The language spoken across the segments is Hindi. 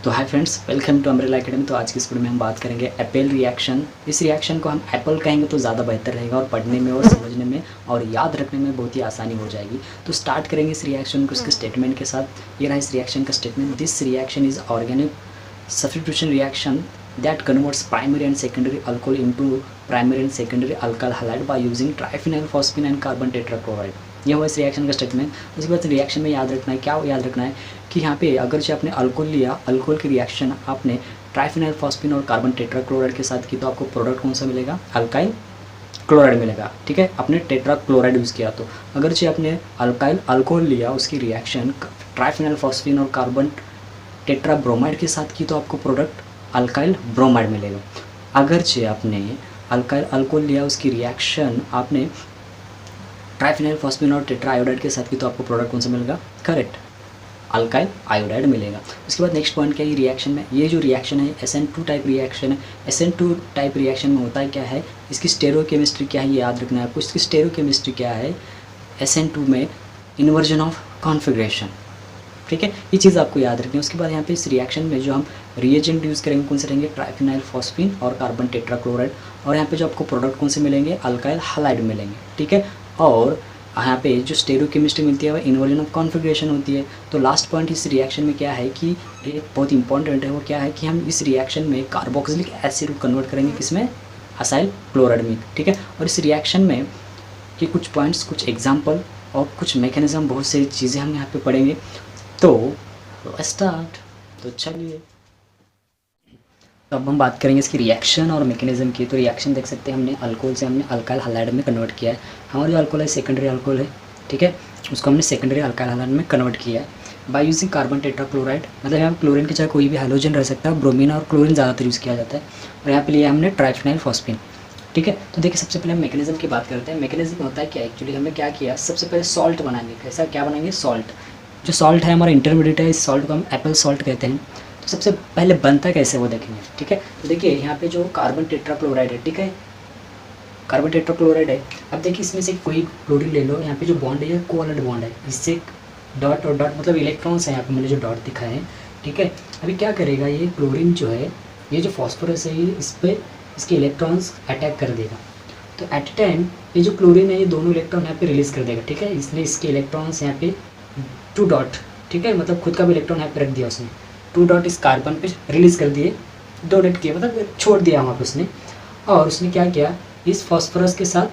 तो hi friends, welcome to Umbrella Academy. तो आज की इस वीडियो में हम बात करेंगे एपेल रिएक्शन। इस रिएक्शन को हम एप्पल कहेंगे तो ज़्यादा बेहतर रहेगा और पढ़ने में और समझने में और याद रखने में बहुत ही आसानी हो जाएगी। तो स्टार्ट करेंगे इस रिएक्शन को उसके स्टेटमेंट के साथ। ये रहा इस रिएक्शन का statement. This reaction is organic substitution reaction that converts primary and secondary alcohol into primary and secondary alkyl halide by using triphenyl phosphine and carbon tetrachloride। ये हुआ इस रिएक्शन का स्टेटमेंट। उसके बाद रिएक्शन में याद रखना है, क्या याद रखना है कि यहाँ पे अगर जो आपने अल्कोहल लिया, अल्कोहल की रिएक्शन आपने ट्राइफिनाइल फॉस्फिन और कार्बन टेट्राक्लोराइड के साथ की तो आपको प्रोडक्ट कौन सा मिलेगा? अल्काइल क्लोराइड मिलेगा। ठीक है, आपने टेट्राक्लोराइड यूज़ किया तो अगर जो आपने अल्काइल अल्कोहल लिया उसकी रिएक्शन ट्राइफिनाइल फॉस्फिन और कार्बन टेट्राब्रोमाइड के साथ की तो आपको प्रोडक्ट अल्काइल ब्रोमाइड मिलेगा। अगर जे आपने अल्काइल अल्कोहल लिया उसकी रिएक्शन आपने ट्राइफिनाइल फॉस्फिन और टेट्रा आयोडाइड के साथ की तो आपको प्रोडक्ट कौन सा मिलेगा? करेक्ट, अल्काइल आयोडाइड मिलेगा। उसके बाद नेक्स्ट पॉइंट क्या है रिएक्शन में? ये जो रिएक्शन है SN2 टाइप रिएक्शन है। SN2 टाइप रिएक्शन में होता है क्या है, इसकी स्टेरियोकेमिस्ट्री क्या है ये याद रखना है आपको। इसकी स्टेरियोकेमिस्ट्री क्या है SN2 में? Inversion of configuration. ठीक है, ये चीज़ आपको याद रखनी है। उसके बाद यहाँ पे इस रिएक्शन में जो हम रिएजेंट यूज़ करेंगे कौन से रहेंगे? ट्राइफिनाइल फॉस्फिन और कार्बन टेट्राक्लोराइड। और यहाँ पे जो आपको प्रोडक्ट कौन से मिलेंगे? अल्काइल हैलाइड मिलेंगे। ठीक है, और यहाँ पे जो स्टेरियोकेमिस्ट्री मिलती है वह इन्वर्जन ऑफ कॉन्फिगरेशन होती है। तो लास्ट पॉइंट इस रिएक्शन में क्या है कि ये बहुत इंपॉर्टेंट है, वो क्या है कि हम इस रिएक्शन में कार्बोक्सिलिक एसिड को कन्वर्ट करेंगे किसमें? असाइल क्लोराइड में। ठीक है, और इस रिएक्शन में कि कुछ पॉइंट्स, कुछ एग्जाम्पल और कुछ मैकेनिज्म, बहुत सारी चीज़ें हम यहाँ पे पढ़ेंगे। तो स्टार्ट। तो चलिए, तो अब हम बात करेंगे इसकी रिएक्शन और मैकेनिज्म की। तो रिएक्शन देख सकते हैं, हमने अल्कोहल से हमने अल्काइल हैलाइड में कन्वर्ट किया है। हमारा जो अल्कोहल है सेकेंडरी अल्कोहल है, ठीक है, उसको हमने सेकेंडरी अल्काइल हैलाइड में कन्वर्ट किया है बाय यूजिंग कार्बन टेट्राक्लोराइड। मतलब यहाँ क्लोरीन की जगह कोई भी हाइड्रोजन रह सकता है, ब्रोमीन और क्लोरीन ज़्यादातर यूज़ किया जाता है। और यहाँ पे लिया हमने ट्राइफिनाइल फॉस्फिन। ठीक है, तो देखिए सबसे पहले हम मैकेनिज्म की बात करते हैं। मैकेनिज्म होता है क्या, एक्चुअली हमने क्या किया, सबसे पहले सॉल्ट बनाएंगे। कैसा क्या बनाएंगे? सॉल्ट। जो सॉल्ट है हमारा इंटरमीडिएट है, इस सॉल्ट को हम एप्पल सॉल्ट कहते हैं। तो सबसे पहले बनता कैसे वो देखेंगे। ठीक है, तो देखिए यहाँ पे जो कार्बन टेट्राक्लोराइड है, ठीक है, कार्बन टेट्राक्लोराइड है। अब देखिए इसमें से कोई क्लोरीन ले लो, यहाँ पे जो बॉन्ड है ये कोवैलेंट बॉन्ड है, इससे डॉट और डॉट मतलब इलेक्ट्रॉन्स हैं यहाँ पे मैंने जो डॉट दिखाए हैं। ठीक है, अभी क्या करेगा ये क्लोरीन जो है, ये जो फॉस्फोरस है, ये इस पर इसके इलेक्ट्रॉन्स अटैक कर देगा। तो एट ए टाइम ये जो क्लोरीन है ये दोनों इलेक्ट्रॉन यहाँ पे रिलीज़ कर देगा। ठीक है, इसने इसके इलेक्ट्रॉन्स यहाँ पे 2 डॉट, ठीक है, मतलब खुद का भी इलेक्ट्रॉन यहाँ पे रख दिया उसने, 2 डॉट इस कार्बन पे रिलीज़ कर दिए, डोनेट किया, मतलब छोड़ दिया वहाँ पे उसने। और उसने क्या किया, इस फॉस्फोरस के साथ,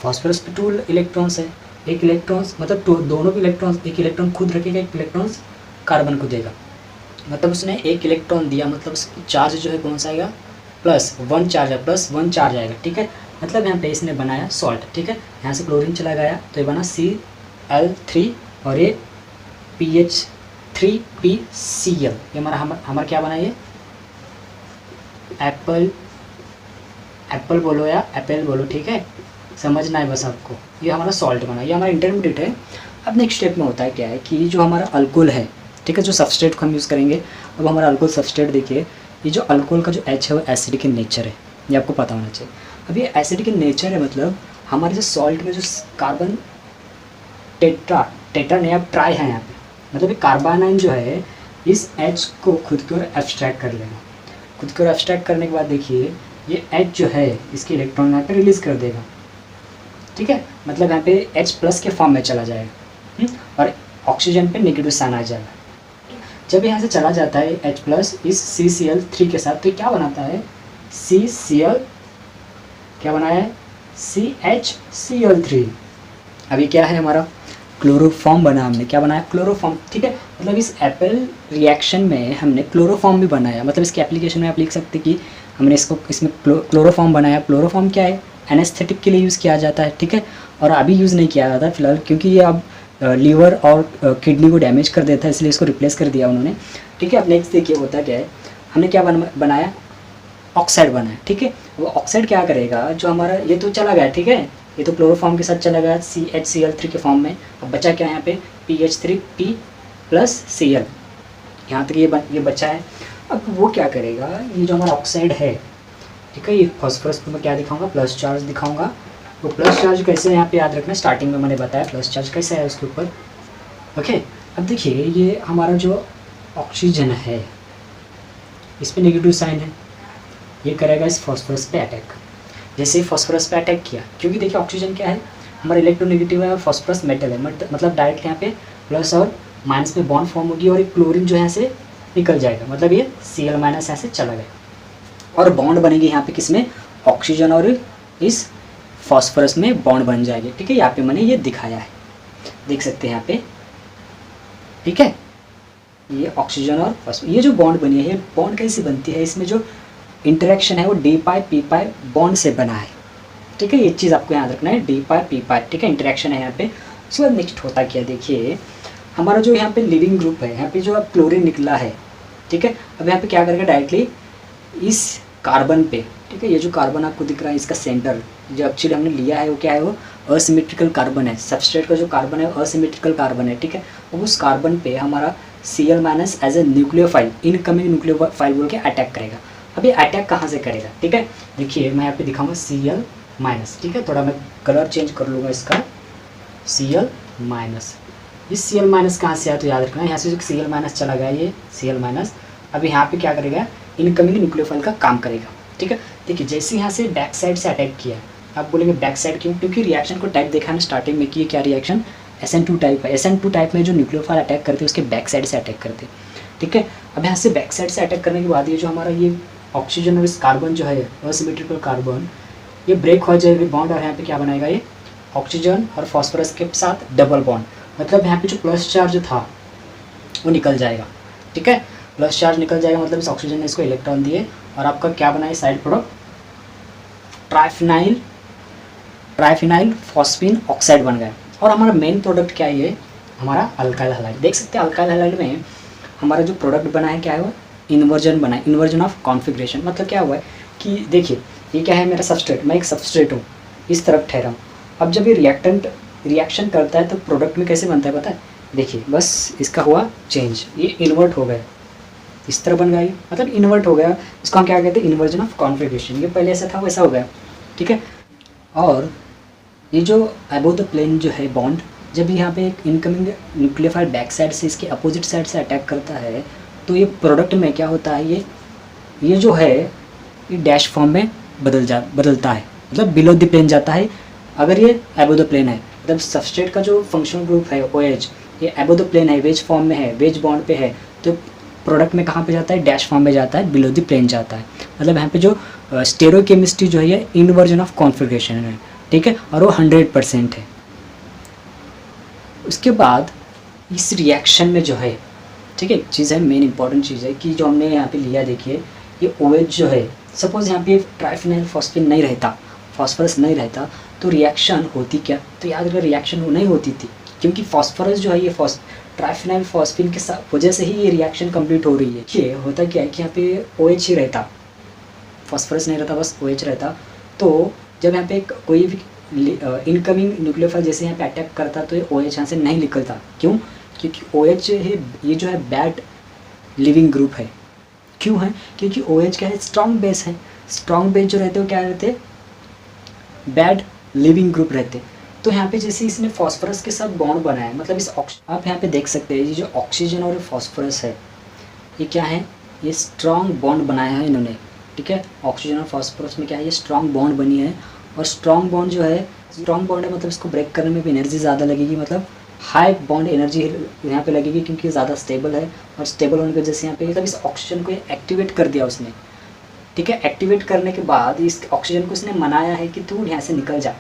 फॉस्फोरस पे 2 इलेक्ट्रॉन्स है, एक इलेक्ट्रॉन्स मतलब दोनों भी इलेक्ट्रॉन्स, एक इलेक्ट्रॉन खुद रखेगा, एक इलेक्ट्रॉन्स कार्बन को देगा। मतलब उसने एक इलेक्ट्रॉन दिया, मतलब चार्ज जो है कौन सा आएगा? +1 चार्ज है, +1 चार्ज आएगा। ठीक है, मतलब यहाँ पे इसने बनाया सॉल्ट। ठीक है, यहाँ से क्लोरीन चला गया तो ये बना Cl3 और ये PH3PCl। ये हमारा क्या बना? ये एप्पल बोलो या एप्पल बोलो, ठीक है, समझना है बस आपको। ये हमारा सॉल्ट बना, ये हमारा इंटरमीडिएट है। अब नेक्स्ट स्टेप में होता है क्या है कि जो हमारा अल्कोहल है, ठीक है, जो सबस्ट्रेट को हम यूज़ करेंगे। अब हमारा अल्कोहल सबस्ट्रेट देखिए, ये जो अल्कोहल का जो H है वो एसिडिक इन नेचर है, ये आपको पता होना चाहिए। अब ये एसिडिक इन नेचर है, मतलब हमारे जो सॉल्ट में जो कार्बन टेट्रा नहीं, अब ट्राई है यहाँ पे, मतलब ये कार्बोनाइन जो है इस H को खुद की ओर एब्स्ट्रैक्ट कर लेगा। खुद की ओर एब्स्ट्रैक्ट करने के बाद देखिए ये H जो है इसके इलेक्ट्रॉन यहाँ पे रिलीज़ कर देगा। ठीक है, मतलब यहाँ पे H+ के फॉर्म में चला जाएगा और ऑक्सीजन पे नेगेटिव साइन आ जाएगा। जब यहाँ से चला जाता है H+ इस CCl3 के साथ, तो क्या बनाता है? CCl क्या बनाया है? CHCl3। अभी क्या है हमारा? क्लोरोफॉर्म बना, हमने क्या बनाया? क्लोरोफॉर्म। ठीक है, मतलब इस एप्पल रिएक्शन में हमने क्लोरोफॉर्म भी बनाया। मतलब इसके एप्लीकेशन में आप लिख सकते कि हमने इसमें क्लोरोफॉर्म बनाया। क्लोरोफॉर्म क्या है? एनेस्थेटिक के लिए यूज़ किया जाता है। ठीक है, और अभी यूज़ नहीं किया जाता फिलहाल, क्योंकि ये अब लीवर और किडनी को डैमेज कर देता है, इसलिए इसको रिप्लेस कर दिया उन्होंने। ठीक है, अब नेक्स्ट देखिए होता क्या है, हमने क्या बनाया? ऑक्साइड बनाया। ठीक है, वो ऑक्साइड क्या करेगा, जो हमारा ये तो चला गया, ठीक है, ये तो क्लोरोफॉर्म के साथ चला गया CHCl3 के फॉर्म में। अब बचा क्या यहाँ पे? PH3P+Cl, यहाँ तक ये बचा है। अब वो क्या करेगा, ये जो हमारा ऑक्साइड है, ठीक है, ये फॉस्फोरस पर मैं क्या दिखाऊंगा? प्लस चार्ज दिखाऊंगा। वो प्लस चार्ज कैसे यहाँ पे याद रखना, स्टार्टिंग में मैंने बताया प्लस चार्ज कैसे है उसके ऊपर। ओके, अब देखिए ये हमारा जो ऑक्सीजन है, इस पर नेगेटिव साइन है, ये करेगा इस फॉस्फोरस पे अटैक। जैसे ही फॉस्फोरस पे अटैक किया, क्योंकि देखिए ऑक्सीजन क्या है, हमारा इलेक्ट्रोनेगेटिव है और फॉस्फोरस मेटल है, मतलब डायरेक्ट यहाँ पे प्लस और माइनस में बॉन्ड फॉर्म होगी और एक क्लोरीन जो है यहाँ से निकल जाएगा, मतलब ये Cl- यहाँ से चला गया और बॉन्ड बनेगी यहाँ पे किसमें, ऑक्सीजन और इस फॉस्फोरस में बॉन्ड बन जाएगी। ठीक है, यहाँ पे मैंने ये दिखाया है, देख सकते हैं यहाँ पे। ठीक है, ये ऑक्सीजन और फॉस्फोरस, ये जो बॉन्ड बनी है, ये बॉन्ड कैसे बनती है, इसमें जो इंटरेक्शन है वो डी पाई पी पाई बॉन्ड से बना है। ठीक है, ये चीज़ आपको याद रखना है, डी पाई पी पाई। ठीक है, इंटरेक्शन है यहाँ पे। उसके बाद नेक्स्ट होता क्या, देखिए हमारा जो यहाँ पे लिविंग ग्रुप है, यहाँ पे जो अब क्लोरीन निकला है, ठीक है, अब यहाँ पे क्या करेगा, डायरेक्टली इस कार्बन पे, ठीक है, ये जो कार्बन आपको दिख रहा है इसका सेंटर जो एक्चुअली हमने लिया है वो क्या है, वो असिमेट्रिकल कार्बन है। सबस्ट्रेट का जो कार्बन है असिमेट्रिकल कार्बन है। ठीक है, अब उस कार्बन पे हमारा Cl- as a nucleophile, incoming nucleophile बोल के अटैक करेगा। अब ये अटैक कहाँ से करेगा, ठीक है, देखिए मैं यहाँ पे दिखाऊंगा Cl-, ठीक है, थोड़ा मैं कलर चेंज कर लूँगा इसका, Cl-, ये Cl- कहाँ से आया तो याद रखना, यहाँ से जो Cl- चला गया, ये Cl-, अब यहाँ पे क्या करेगा, इनकमिंग न्यूक्लियोफाइल का काम करेगा। ठीक है, देखिए जैसे यहाँ से बैक साइड से अटैक किया, आप बोलेंगे बैक साइड क्यों, क्योंकि रिएक्शन को टाइप देखा है स्टार्टिंग में कि ये क्या रिएक्शन SN2 टाइप है। SN2 टाइप में जो न्यूक्लियोफाइल अटैक करते हैं उसके बैक साइड से अटैक करते हैं। ठीक है, अब यहाँ से बैक साइड से अटैक करने के बाद ये जो हमारा ये ऑक्सीजन और इस कार्बन जो है असिमेट्रिकल कार्बन, ये ब्रेक हो जाएगा बॉन्ड और यहाँ पे क्या बनाएगा, ये ऑक्सीजन और फॉस्फोरस के साथ डबल बॉन्ड, मतलब यहाँ पे जो प्लस चार्ज था वो निकल जाएगा। ठीक है, प्लस चार्ज निकल जाएगा, मतलब इस ऑक्सीजन ने इसको इलेक्ट्रॉन दिए और आपका क्या बनाए side product, triphenyl phosphine oxide बन गया। और हमारा मेन प्रोडक्ट क्या है, ये हमारा अल्काइल हैलाइड। देख सकते हैं अल्काइल हैलाइड में हमारा जो प्रोडक्ट बना है क्या है, वो इन्वर्जन बना है, इन्वर्जन ऑफ कॉन्फिग्रेशन। मतलब क्या हुआ है कि देखिए ये क्या है, मेरा सबस्ट्रेट, मैं एक सबस्ट्रेट हूँ, इस तरफ ठहरा हूँ। अब जब ये रिएक्शन करता है तो प्रोडक्ट में कैसे बनता है पता है, देखिए बस इसका हुआ चेंज, ये इन्वर्ट हो गया, इस तरह बन गया, ये मतलब इन्वर्ट हो गया। इसको हम क्या कहते हैं, इन्वर्जन ऑफ कॉन्फिग्रेशन। ये पहले ऐसा था वैसा हो गया। ठीक है, और ये जो अबोव द प्लेन जो है बॉन्ड, जब यहाँ पे एक इनकमिंग न्यूक्लियोफाइल बैक साइड से इसके अपोजिट साइड से अटैक करता है तो ये प्रोडक्ट में क्या होता है, ये जो है ये डैश फॉर्म में बदलता है, मतलब बिलो द प्लेन जाता है। अगर ये अबोव द प्लेन है, मतलब सबस्ट्रेट का जो फंक्शनल ग्रुप है OH, ये अबोव द प्लेन है, वेज फॉर्म में है, वेज बॉन्ड पे है, तो प्रोडक्ट में कहाँ पे जाता है, डैश फॉर्म में जाता है, बिलो द प्लेन जाता है। मतलब यहाँ पे जो स्टेरियोकेमिस्ट्री जो है ये इन्वर्जन ऑफ कॉन्फिग्रेशन है। ठीक है, और वो 100% है। उसके बाद इस रिएक्शन में जो है, ठीक है, एक चीज़ है, मेन इंपॉर्टेंट चीज़ है कि जो हमने यहाँ पे लिया, देखिए ये OH जो है, सपोज यहाँ पे ट्राइफिनाइल फॉस्फीन नहीं रहता, फॉस्फोरस नहीं रहता, तो रिएक्शन होती क्या, तो याद रखिए रिएक्शन वो नहीं होती थी, क्योंकि फॉस्फोरस जो है ये ट्राइफिनाइल फॉस्फीन के साथ वजह से ही ये रिएक्शन कंप्लीट हो रही है। ये होता क्या है कि यहाँ पे OH ही रहता, फॉस्फोरस नहीं रहता, बस OH रहता। तो जब यहाँ पे कोई भी इनकमिंग न्यूक्लियोफाइल जैसे यहाँ पे अटैक करता तो ये OH यहाँ से नहीं निकलता। क्यों, क्योंकि OH है, ये जो है बैड लिविंग ग्रुप है। क्यों है, क्योंकि OH क्या है, स्ट्रॉन्ग बेस है। स्ट्रॉन्ग बेस जो रहते हो क्या रहते, बैड लिविंग ग्रुप रहते। तो यहाँ पे जैसे इसने फॉस्फोरस के साथ बॉन्ड बनाया, मतलब इस आप यहाँ पे देख सकते हैं ये जो ऑक्सीजन और फॉस्फोरस है, ये क्या है, ये स्ट्रॉन्ग बॉन्ड बनाया है इन्होंने। ठीक है, ऑक्सीजन और फॉस्फोरस में क्या है, ये स्ट्रॉन्ग बॉन्ड बनी है। और स्ट्रॉन्ग बॉन्ड जो है, स्ट्रॉन्ग बॉन्ड है, मतलब इसको ब्रेक करने में भी एनर्जी ज़्यादा लगेगी, मतलब हाई बॉन्ड एनर्जी यहाँ पे लगेगी, क्योंकि ज़्यादा स्टेबल है। और स्टेबल होने की वजह से यहाँ पे मतलब इस ऑक्सीजन को एक्टिवेट कर दिया उसने। ठीक है, एक्टिवेट करने के बाद इस ऑक्सीजन को इसने मनाया है कि तू यहाँ से निकल जा।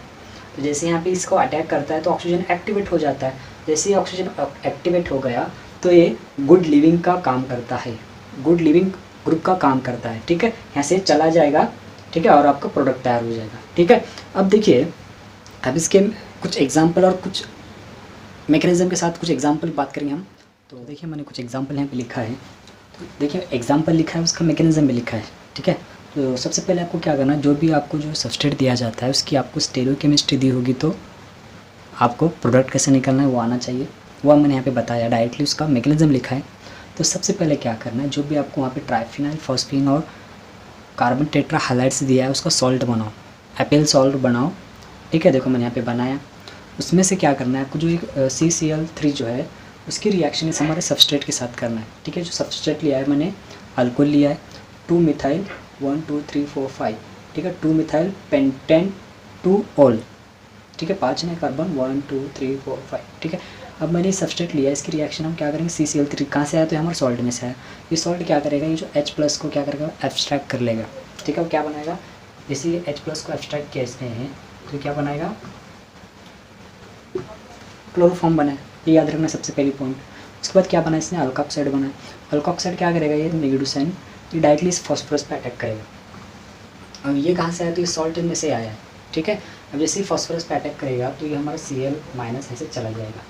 तो जैसे यहाँ पे इसको अटैक करता है तो ऑक्सीजन एक्टिवेट हो जाता है। जैसे ही ऑक्सीजन एक्टिवेट हो गया तो ये गुड लिविंग का काम करता है, गुड लिविंग ग्रुप का काम करता है। ठीक है, यहाँ से चला जाएगा, ठीक है, और आपका प्रोडक्ट तैयार हो जाएगा। ठीक है, अब देखिए, अब इसके कुछ एग्जांपल और कुछ मैकेनिज्म के साथ कुछ एग्जांपल बात करेंगे हम। तो देखिए मैंने कुछ एग्जांपल यहाँ पे लिखा है, तो देखिए एग्जांपल लिखा है, उसका मैकेनिज्म भी लिखा है। ठीक है, तो सबसे पहले आपको क्या करना है, जो भी आपको जो सबस्ट्रेट दिया जाता है उसकी आपको स्टेरियोकेमिस्ट्री दी होगी, तो आपको प्रोडक्ट कैसे निकलना है वो आना चाहिए। वो मैंने यहाँ पे बताया, डायरेक्टली उसका मैकेनिज्म लिखा है। तो सबसे पहले क्या करना है, जो भी आपको वहाँ पे ट्राइफिनाइल फॉस्फीन और कार्बन टेट्रा हाइलाइट्स दिया है उसका सॉल्ट बनाओ, एपेल सॉल्ट बनाओ। ठीक है, देखो मैंने यहाँ पे बनाया। उसमें से क्या करना है आपको, जो एक CCl3 जो है उसकी रिएक्शन इस हमारे सबस्ट्रेट के साथ करना है। ठीक है, जो सबस्ट्रेट लिया है मैंने, अल्कोहल लिया है, 2 मिथाइल 1 2 3 4 5, ठीक है, 2 मिथाइल पेंटेन 2 ऑल, ठीक है, 5 नए कार्बन 1 2 3 4 5, ठीक है। अब मैंने सब्सट्रेट लिया, इसकी रिएक्शन हम क्या करेंगे, CCl3 कहाँ से आया, तो हमारे सॉल्ट में से आया। ये सॉल्ट क्या करेगा, ये जो H+ को क्या करेगा, एब्स्ट्रैक्ट कर लेगा, ठीक है। अब क्या बनाएगा, जैसे ये H+ को एब्स्ट्रैक्ट किया इसने है तो क्या बनाएगा, क्लोरोफॉर्म बनाए, ये याद रखना सबसे पहली पॉइंट। उसके बाद क्या बना, इसने अल्कोक्साइड बनाया। अल्कोक्साइड क्या करेगा, ये नेगेटिव साइन, ये डायरेक्टली इस फॉस्फोरस पे अटैक करेगा। अब ये कहाँ से आया, तो ये सॉल्ट में से आया है, ठीक है। अब जैसे ही फॉस्फोरस पे अटैक करेगा तो ये हमारा Cl- ऐसे चला जाएगा,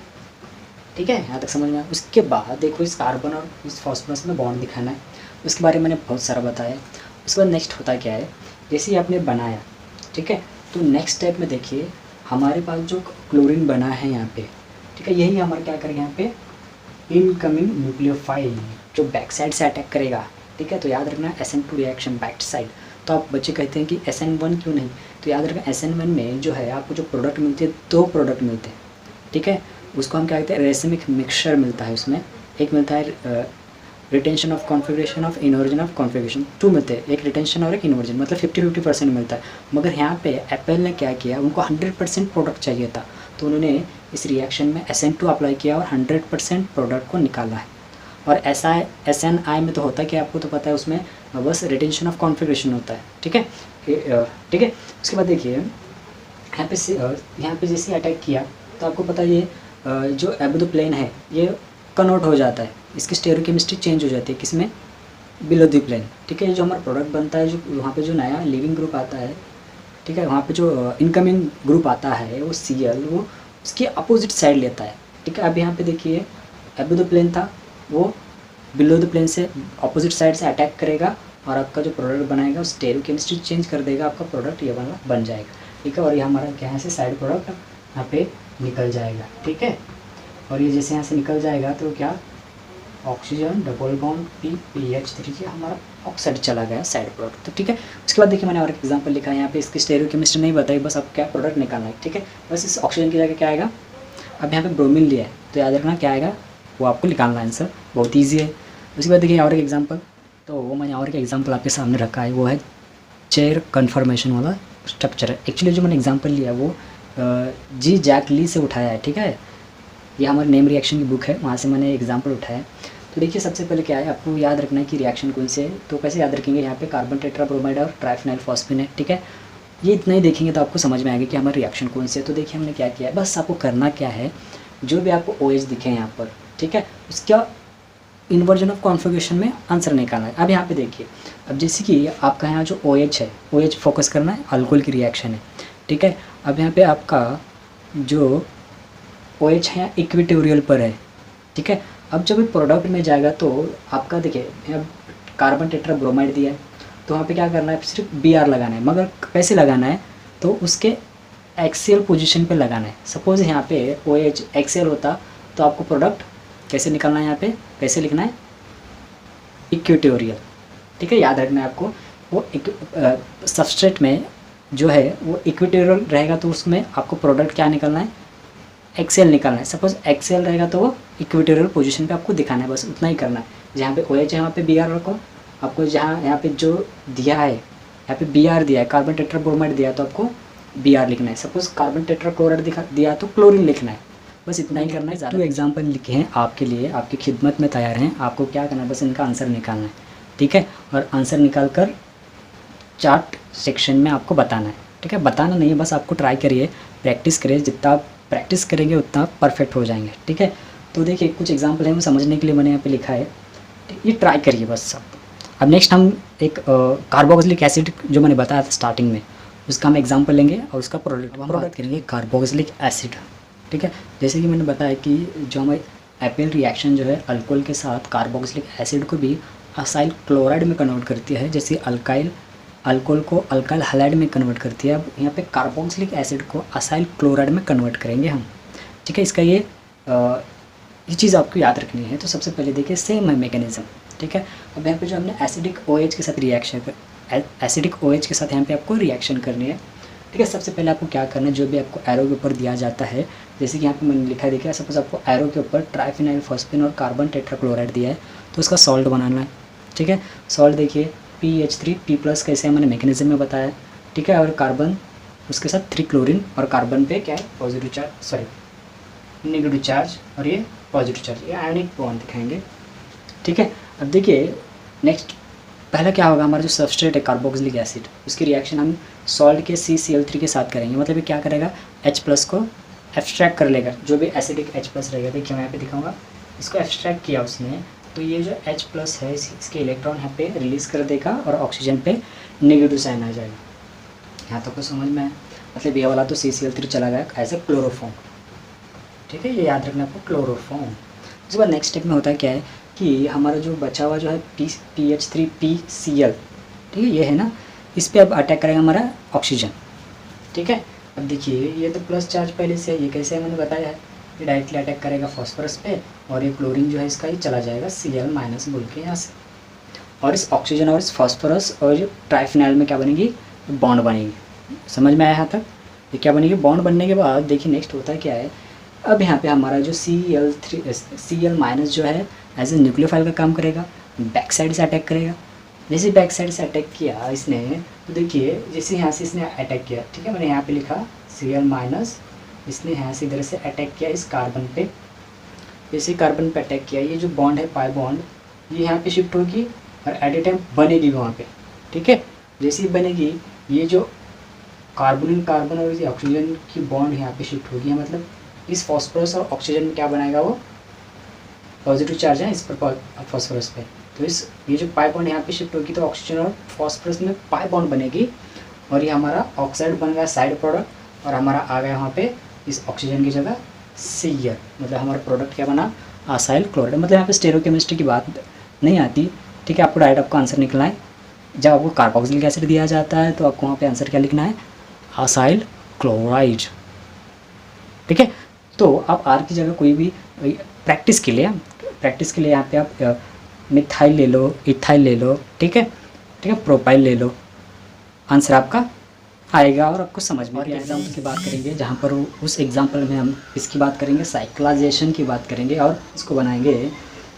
ठीक है, यहाँ तक समझ में आया। उसके बाद देखो इस कार्बन और इस फॉस्फोरस में बॉन्ड दिखाना है, उसके बारे में मैंने बहुत सारा बताया। उसके बाद नेक्स्ट होता क्या है, जैसे ही आपने बनाया, ठीक है, तो नेक्स्ट स्टेप में देखिए हमारे पास जो क्लोरीन बना है यहाँ पे, ठीक है, यही हमारा क्या करेगा यहाँ पे, इनकमिंग न्यूक्लियोफाइल जो बैक साइड से अटैक करेगा, ठीक है। तो याद रखना SN2 रिएक्शन बैक साइड। तो आप बच्चे कहते हैं कि SN1 क्यों नहीं, तो याद रखना SN1 में जो है आपको जो प्रोडक्ट मिलते हैं, 2 प्रोडक्ट मिलते हैं, ठीक है। उसको हम क्या कहते हैं, रेसिमिक मिक्सचर मिलता है उसमें। एक मिलता है retention of configuration of inversion of configuration, 2 मिलते हैं, एक रिटेंशन और एक इनवर्जन, मतलब 50-50% मिलता है। मगर यहाँ पे एप्पल ने क्या किया, उनको 100% प्रोडक्ट चाहिए था, तो उन्होंने इस रिएक्शन में SN2 अप्लाई किया और 100% प्रोडक्ट को निकाला है। और SNI में तो होता है कि आपको तो पता है, उसमें बस रिटेंशन ऑफ कॉन्फ़िगरेशन होता है, ठीक है, ठीक है। उसके बाद देखिए यहाँ पे जैसे अटैक किया तो आपको पता है ये जो एबोदो प्लेन है ये कन्वर्ट हो जाता है, इसकी स्टेरियोकेमिस्ट्री चेंज हो जाती है, किसमें, बिलो दी प्लेन, ठीक है। जो हमारा प्रोडक्ट बनता है, जो वहाँ पे जो नया लिविंग ग्रुप आता है, ठीक है, वहाँ पे जो इनकमिंग ग्रुप आता है वो Cl, वो उसकी अपोजिट साइड लेता है, ठीक है। अब यहाँ पे देखिए एबोदो प्लेन था, वो बिलो द प्लेन से अपोजिट साइड से अटैक करेगा और आपका जो प्रोडक्ट बनाएगा उस स्टेरियोकेमिस्ट्री चेंज कर देगा, आपका प्रोडक्ट ये वाला बन जाएगा, ठीक है। और ये हमारा क्या है, साइड प्रोडक्ट यहाँ पे निकल जाएगा, ठीक है। और ये जैसे यहाँ से निकल जाएगा तो क्या, ऑक्सीजन डबल बॉन्ड PPH3 ये हमारा ऑक्साइड चला गया साइड प्रोडक्ट, तो ठीक है। उसके बाद देखिए मैंने और एक एग्जांपल लिखा है यहाँ पे, इसकी स्टेरियोकेमिस्ट्री नहीं बताई, बस आप क्या प्रोडक्ट निकालना है, ठीक है। बस इस ऑक्सीजन की जगह क्या आएगा, अब यहाँ पे ब्रोमीन लिया है तो याद रखना क्या आएगा, वो आपको निकालना है, आंसर बहुत ईजी है। उसके बाद देखिए और एक एग्जाम्पल, तो वो मैंने और एक एग्जाम्पल आपके सामने रखा है, वो है चेयर कन्फर्मेशन वाला स्ट्रक्चर है। एक्चुअली जो मैंने एग्जाम्पल लिया वो जी जैक ली से उठाया है, ठीक है, ये हमारे नेम रिएक्शन की बुक है, वहाँ से मैंने एग्जाम्पल उठाया है। तो देखिए सबसे पहले क्या है, आपको याद रखना है कि रिएक्शन कौन से है, तो कैसे याद रखेंगे, यहाँ पे कार्बन टेट्राब्रोमाइड और ट्राइफेनाइल फॉस्फेन है, ठीक है। ये इतना ही देखेंगे तो आपको समझ में आएगा कि हमारा रिएक्शन कौन से है। तो देखिए हमने क्या किया है, बस आपको करना क्या है, जो भी आपको OH दिखे यहाँ पर, ठीक है, उसका इन्वर्जन ऑफ कॉन्फ़िगरेशन में आंसर निकालना है। अब यहाँ पे देखिए, अब जैसे कि आपका यहाँ जो OH है, OH फोकस करना है, अल्कोहल की रिएक्शन है, ठीक है। अब यहाँ पे आपका जो OH है इक्वेटोरियल पर है, ठीक है। अब जब प्रोडक्ट में जाएगा तो आपका देखिए अब कार्बन टेट्राब्रोमाइड दिया है, तो वहाँ पे क्या करना है, सिर्फ Br लगाना है, मगर कैसे लगाना है, तो उसके एक्सियल पोजीशन पे लगाना है। सपोज यहाँ पे OH एक्सियल होता तो आपको प्रोडक्ट कैसे निकालना है, यहाँ पे कैसे लिखना है, इक्वेटोरियल, ठीक है। याद रखना है आपको, वो सबस्ट्रेट में जो है वो इक्वेटोरियल रहेगा तो उसमें आपको प्रोडक्ट क्या निकालना है, एक्सेल निकालना है। सपोज एक्सेल रहेगा तो वो इक्वेटोरियल पोजीशन पे आपको दिखाना है, बस उतना ही करना है। जहाँ पे OH है वहाँ पे Br रखो, आपको जहाँ यहाँ पे जो दिया है, यहाँ पे Br दिया है, कार्बन टेट्राब्रोमाइड दिया है तो आपको Br लिखना है। सपोज कार्बन टेट्राक्लोराइड दिया है तो क्लोरीन लिखना है, बस इतना ही करना है। ज़्यादा 2 एग्जाम्पल लिखे हैं आपके लिए, आपकी खिदमत में तैयार हैं, आपको क्या करना है, बस इनका आंसर निकालना है, ठीक है। और आंसर निकाल कर चार्ट सेक्शन में आपको बताना है, ठीक है। बताना नहीं है, बस आपको ट्राई करिए, प्रैक्टिस करिए, जितना आप प्रैक्टिस करेंगे उतना परफेक्ट हो जाएंगे, ठीक है। तो देखिए कुछ एग्जाम्पल है, वो समझने के लिए मैंने यहाँ पे लिखा है, ये ट्राई करिए बस सब। अब नेक्स्ट हम एक कार्बोक्सिलिक एसिड जो मैंने बताया था स्टार्टिंग में, उसका हम एग्जाम्पल लेंगे और उसका प्रोडक्ट करेंगे कार्बोक्सिलिक एसिड, ठीक है। जैसे कि मैंने बताया कि जो हमारी एपिल रिएक्शन जो है अल्कोहल के साथ कार्बोक्सिलिक एसिड को भी असाइल क्लोराइड में कन्वर्ट करती है, जैसे अल्काइल अल्कोहल को अल्काइल हैलाइड में कन्वर्ट करती है। अब यहाँ पे कार्बोक्सिलिक एसिड को असाइल क्लोराइड में कन्वर्ट करेंगे हम, ठीक है। इसका ये चीज़ आपको याद रखनी है। तो सबसे पहले देखिए सेम है मैकेनिज्म, ठीक है। अब यहाँ पे जो हमने एसिडिक OH के साथ एसिडिक OH के साथ यहाँ पे आपको रिएक्शन करनी है, ठीक है। सबसे पहले आपको क्या करना है, जो भी आपको एरो के ऊपर दिया जाता है, जैसे कि यहाँ पे मैंने लिखा है, देखिए सपोज आपको एरो के ऊपर ट्राइफेनाइल फॉस्फेन और कार्बन टेट्राक्लोराइड दिया है तो उसका सॉल्ट बनाना है, ठीक है। सॉल्ट देखिए PH3P+ कैसे मैंने मैकेनिज्म में बताया, ठीक है। और कार्बन उसके साथ 3 क्लोरीन और कार्बन पे क्या है positive charge, sorry negative charge, और ये पॉजिटिव चार्ज, ये आयनिक बॉन्ड दिखाएंगे, ठीक है। अब देखिए नेक्स्ट पहला क्या होगा, हमारा जो सबस्ट्रेट है कार्बोक्सिलिक एसिड, उसकी रिएक्शन हम सॉल्ट के CCl3 के साथ करेंगे। मतलब ये क्या करेगा, H+ को एब्स्ट्रैक्ट कर लेगा, जो भी एसिडिक H+ रहेगा। देखिए मैं यहाँ पे दिखाऊंगा, इसको एब्स्ट्रैक्ट किया उसने, तो ये जो H+ है इसके इलेक्ट्रॉन यहाँ पे रिलीज़ कर देगा और ऑक्सीजन पे नेगेटिव साइन आ जाएगा। यहाँ तक तो समझ में आया। मतलब ये वाला तो CCl3 चला गया एज ए क्लोरोफॉर्म, ठीक है, ये याद रखना आपको, क्लोरोफॉर्म। उसके बाद नेक्स्ट स्टेप में होता है क्या है कि हमारा जो बचा हुआ जो है PH3PCl, ठीक है, ये है ना, इस पर अब अटैक करेगा हमारा ऑक्सीजन, ठीक है। अब देखिए ये तो प्लस चार्ज पहले से है, ये कैसे है मैंने बताया है, ये डायरेक्टली अटैक करेगा फॉस्फोरस पे, और ये क्लोरीन जो है इसका ही चला जाएगा Cl- बोल के यहाँ से, और इस ऑक्सीजन और इस फॉस्फोरस और जो ट्राइफिनाइल में क्या बनेगी, बॉन्ड बनेगी। समझ में आया यहाँ तक, ये क्या बनेगी, बॉन्ड बनने के बाद देखिए नेक्स्ट होता है क्या है, अब यहाँ पे हमारा जो Cl- जो है एज ए न्यूक्लियोफाइल का काम करेगा, बैक साइड से अटैक करेगा। जैसे बैक साइड से अटैक किया इसने, तो देखिए जैसे यहाँ से इसने अटैक किया, ठीक है, मैंने यहाँ पे लिखा Cl-, इसने यहाँ से इधर से अटैक किया इस कार्बन पे, जैसे कार्बन पे अटैक किया, ये जो बॉन्ड है पाई बॉन्ड, ये यहाँ पे शिफ्ट होगी और एट ए टाइम बनेगी वहाँ पे, ठीक है। जैसे ही बनेगी, ये जो कार्बन और इस ऑक्सीजन की बॉन्ड यहाँ पे शिफ्ट होगी, मतलब इस फॉस्फोरस और ऑक्सीजन में क्या बनाएगा, वो पॉजिटिव चार्ज है इस पर फॉस्फोरस पे, तो इस ये जो पाई बॉन्ड यहाँ पे शिफ्ट होगी, तो ऑक्सीजन और फॉस्फोरस में पाई बॉन्ड बनेगी, और ये हमारा ऑक्साइड बन गया साइड प्रोडक्ट, और हमारा आ गया वहाँ पे इस ऑक्सीजन की जगह Cl, मतलब हमारा प्रोडक्ट क्या बना, असाइल क्लोराइड। मतलब यहाँ पे स्टेरियोकेमिस्ट्री की बात नहीं आती, ठीक है, आपको डायरेक्ट आपका आंसर निकलना है। जब आपको कार्बोक्सिलिक एसिड दिया जाता है तो आपको वहाँ पे आंसर क्या लिखना है, असाइल क्लोराइड, ठीक है। तो आप आर की जगह कोई भी प्रैक्टिस के लिए यहाँ पे आप मिथाइल ले लो, इथाइल ले लो, ठीक है, प्रोपाइल ले लो, आंसर आपका आएगा और आपको समझ में। और एग्जाम्पल की बात करेंगे, जहाँ पर उस एग्जाम्पल में हम इसकी बात करेंगे, साइक्लाइजेशन की बात करेंगे और इसको बनाएंगे।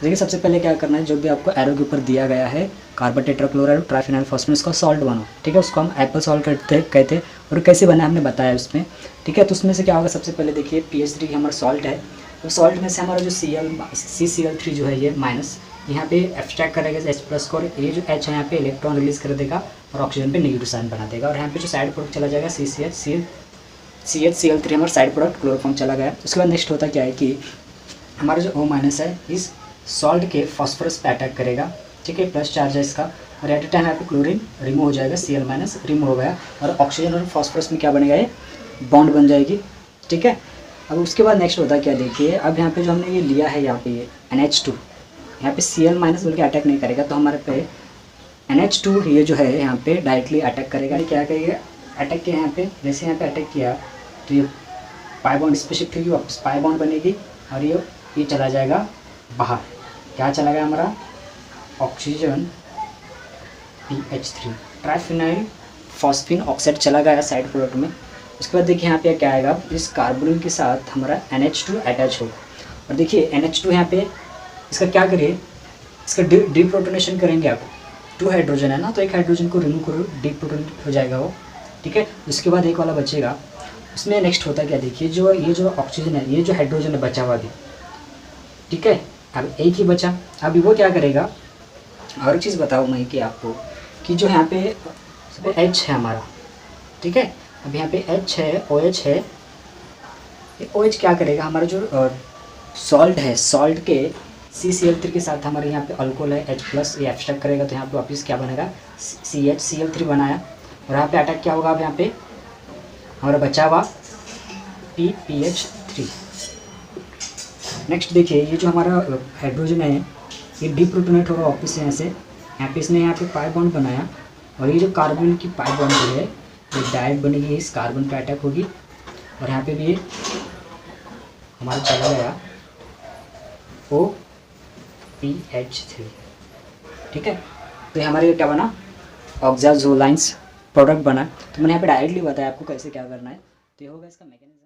देखिए सबसे पहले क्या करना है, जो भी आपको एरो के ऊपर दिया गया है कार्बन टेट्राक्लोराइड ट्राइफिनाइल फॉस्फेट, इसका सॉल्ट बनाओ, ठीक है, उसको हम एप्पल सॉल्ट कहते हैं, और कैसे बना हमने बताया उसमें, ठीक है। तो उसमें से क्या होगा, सबसे पहले देखिए PH3 हमारा सॉल्ट है, तो सॉल्ट में से हमारा जो CCl3 जो है ये माइनस यहाँ पे एब्स्ट्रैक्ट करेगा H+ को, और ये जो H है यहाँ पे इलेक्ट्रॉन रिलीज कर देगा और ऑक्सीजन पे नेगेटिव साइन बना देगा, और यहाँ पे जो साइड प्रोडक्ट चला जाएगा CHCl3 हमारा साइड प्रोडक्ट क्लोरोफॉर्म चला गया। उसके बाद नेक्स्ट होता क्या है कि हमारा जो O- है इस सॉल्ट के फॉस्फोरस पे अटैक करेगा, ठीक है, प्लस चार्ज है इसका, और एट ए टाइम यहाँ पे क्लोरीन रिमूव हो जाएगा, Cl- रिमूव हो गया, और ऑक्सीजन और फॉस्फोरस में क्या बनेगा, ये बॉन्ड बन जाएगी, ठीक है। अब उसके बाद नेक्स्ट होता है क्या, देखिए अब यहाँ पे जो हमने ये लिया है यहाँ पे ये NH2, यहाँ पे Cl- बोल के अटैक नहीं करेगा, तो हमारे पे NH2 ये जो है यहाँ पे डायरेक्टली अटैक करेगा। क्या करेगा, अटैक किया यहाँ पे, जैसे यहाँ पे अटैक किया तो ये पाई बॉन्ड इस पे शिफ्ट होगी, वापस पाई बॉन्ड बनेगी, और ये चला जाएगा बाहर, क्या चला गया हमारा oxygen PH3 triphenyl phosphine oxide चला गया साइड प्रोडक्ट में। उसके बाद देखिए यहाँ पे क्या आएगा, इस कार्बन के साथ हमारा NH2 अटैच होगा, और देखिए NH2 यहाँ पे इसका क्या करिए, इसका डीप्रोटोनेशन करेंगे आप, 2 हाइड्रोजन है ना, तो एक हाइड्रोजन को रिमूव करो, डीप्रोटोनेट हो जाएगा वो, ठीक है। उसके बाद एक वाला बचेगा, उसमें नेक्स्ट होता है क्या, देखिए जो ये जो ऑक्सीजन है, ये जो हाइड्रोजन है बचा हुआ भी, ठीक है, अब एक ही बचा, अभी वो क्या करेगा, और एक चीज़ बताऊँ मैं कि आपको कि जो यहाँ पे H है हमारा, ठीक है, अब यहाँ पे H है, OH है, ये OH क्या करेगा, हमारा जो सॉल्ट है, सॉल्ट के CCl3 के साथ हमारे यहाँ पे अल्कोहल है H+, ये एब्स्ट्रैक्ट करेगा, तो यहाँ पे वापस क्या बनेगा, CHCl3 बनाया, और यहाँ पे अटैक क्या होगा, अब यहाँ पे हमारा बचा हुआ PH3। नेक्स्ट देखिए ये जो हमारा हाइड्रोजन है ये डीप्रोटोनेट होगा वापस यहाँ से, यहाँ पे इसने यहाँ पे पाई बॉन्ड बनाया, और ये जो कार्बन की पाई बॉन्ड है ये डायरेक्ट बनेगी, इस कार्बन पे अटैक होगी, और यहाँ पे भी ये हमारा चला गया OPH3, ठीक है। तो ये हमारे क्या बना, ऑक्साजोलाइंस प्रोडक्ट बना। तो मैंने यहाँ पे डायरेक्टली बताया आपको कैसे क्या करना है, तो ये होगा इसका मैकेनिज्म।